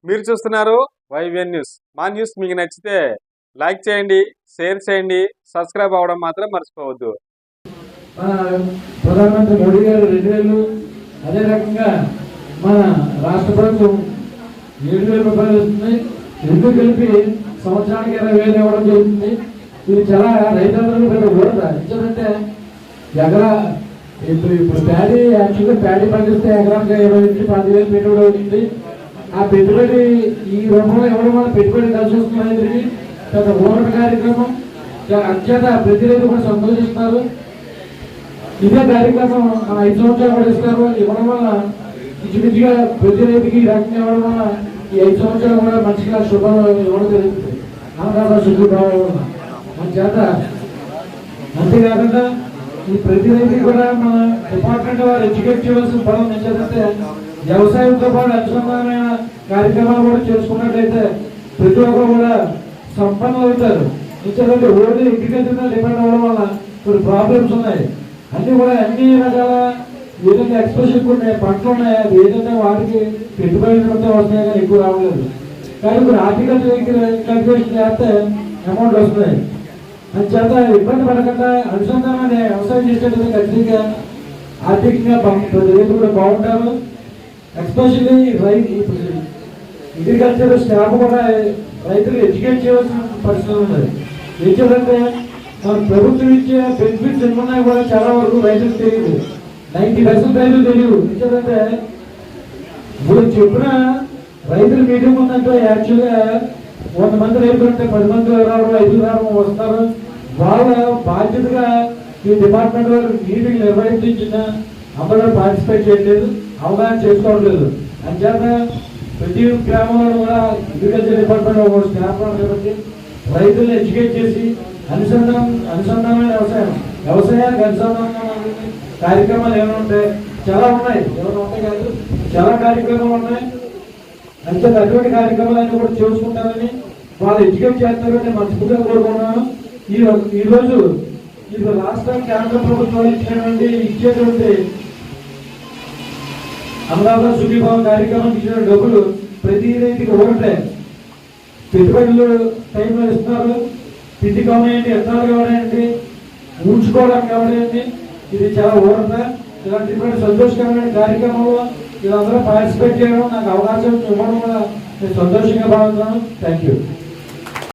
మీరు చూస్తున్నారు YVN news. మా న్యూస్ మీకు నచ్చితే లైక్ చేయండి, షేర్ చేయండి, సబ్స్క్రైబ్ అవ్వడం మాత్రం మర్చిపోవద్దు. ప్రధానమంత్రి మోడీ గారు 2000, అదే రకంగా మన రాష్ట్ర ప్రభుత్వం 7,000 రూపాయలు వస్తుంది. రెండు కలిపి సంవత్సరానికి 20,000 ఇవ్వడం జరుగుతుంది. ఇది చాలా రైతులందరూ పెద్ద ఊరట. ఎందుకంటే ఇప్పుడు ప్యాడీ యాక్చువల్గా ప్యాడీ పండిస్తే ఎకరానికి 20,000-10,000 పెట్టుబడి అవుతుంది. ఆ పెట్టుబడి ఈ రూపంలో ఇవ్వడం వల్ల పెట్టుబడి కలిసి వస్తుంది. రైతులకి పెద్ద ఊరట కార్యక్రమం. అంచేత ప్రతి రైతు కూడా సంతోషిస్తున్నారు. ఇదే కార్యక్రమం మన 5 సంవత్సరాలు కూడా ఇస్తారు. ఇవ్వడం వల్ల ఇంచుమించుగా ప్రతి రైతుకి ఈ రకంగా ఇవ్వడం వల్ల ఈ 5 సంవత్సరాలు కూడా మంచిగా శుభం ఇవ్వడం జరుగుతుంది. అన్నదాత శుభ్రభావం వల్ల మన చేత. అంతేకాకుండా ఈ ప్రతి రైతుకి కూడా మన డిపార్ట్మెంట్ వారు ఎడ్యుకేట్ చేయవలసిన పనులు ఏంటంటే వ్యవసాయంతో పాటు అనుసంధానమైన కార్యక్రమాలు కూడా చేసుకున్నట్లయితే ప్రతి ఒక్కరు కూడా సంపన్నులు అవుతారు. ఎందుకంటే ఓన్లీ అగ్రికల్చర్ మీద డిపెండ్ అవ్వడం వల్ల కొన్ని ప్రాబ్లమ్స్ ఉన్నాయి. అన్నీ కూడా అన్ని రకాల ఏదైతే ఎక్స్ప్రెషన్ ఉన్నాయి, పంటలు ఉన్నాయి, అది ఏదైతే వాటికి పెట్టుబడి వస్తున్నాయి కానీ ఎక్కువ రావట్లేదు. కానీ ఇప్పుడు కల్టివేషన్ చేస్తే అమౌంట్ వస్తున్నాయి. అని చేత ఇబ్బంది పడకుండా అనుసంధానాన్ని వ్యవసాయం చేసేటప్పుడు ఖచ్చితంగా ఆర్థికంగా రైతులు కూడా బాగుంటారు. ఎస్పెషల్లీ అగ్రికల్చర్ స్టాఫ్ కూడా రైతులు ఎడ్యుకేట్ చేయవలసిన పరిస్థితులు ఉన్నాయి. ఏంటంటే మన ప్రభుత్వం ఇచ్చే బెనిఫిట్స్ ఎన్నున్నాయి కూడా చాలా వరకు రైతులకు తెలియదు. 90% రైతులు తెలియదు. ఎందుకంటే ఇప్పుడు చెప్పిన రైతుల మీటింగ్ ఉందంటే యాక్చువల్గా 100 మంది రైతులు ఉంటే 10 మంది రావడం, 5 రావడం వస్తారు. వాళ్ళ బాధ్యతగా ఈ డిపార్ట్మెంట్ వారు మీటింగ్ నిర్వహించిన అందరూ పార్టిసిపేట్ చేయలేదు, అవగాహన చేసుకోవట్లేదు. అంచేత ప్రతి గ్రామంలో కూడా అగ్రికల్చర్ డిపార్ట్మెంట్ స్టాఫ్ కాబట్టి రైతులను ఎడ్యుకేట్ చేసి అనుసంధానమైన వ్యవసాయానికి అనుసంధానం కార్యక్రమాలు ఏమైనా ఉంటాయి, చాలా ఉన్నాయి. ఏమైనా ఉంటాయి కాదు, చాలా కార్యక్రమాలు ఉన్నాయి. అంచేత అటువంటి కార్యక్రమాలన్నీ కూడా చేసుకుంటారని వాళ్ళు ఎడ్యుకేట్ చేస్తారని మనస్ఫూర్తిగా కోరుకున్నాను. ఈరోజు ఇది రాష్ట్ర కేంద్ర ప్రభుత్వాలు ఇచ్చేటువంటి అన్నదాత సుఖీభావ కార్యక్రమం ఇచ్చిన డబ్బులు ప్రతి రైతుకి ఒకటే. పెట్టుబడులు టైంలో ఇస్తున్నారు. పిండి కావాలండి, ఎత్తాలు కావాలండి, ఊడ్చుకోవడానికి కావాలండి. ఇది చాలా ఊరట. ఇలాంటి సంతోషకరమైన కార్యక్రమంలో వీళ్ళందరూ పార్టిసిపేట్ చేయడం, నాకు అవకాశం ఇవ్వడం కూడా నేను సంతోషంగా భావిస్తున్నాను. Thank you.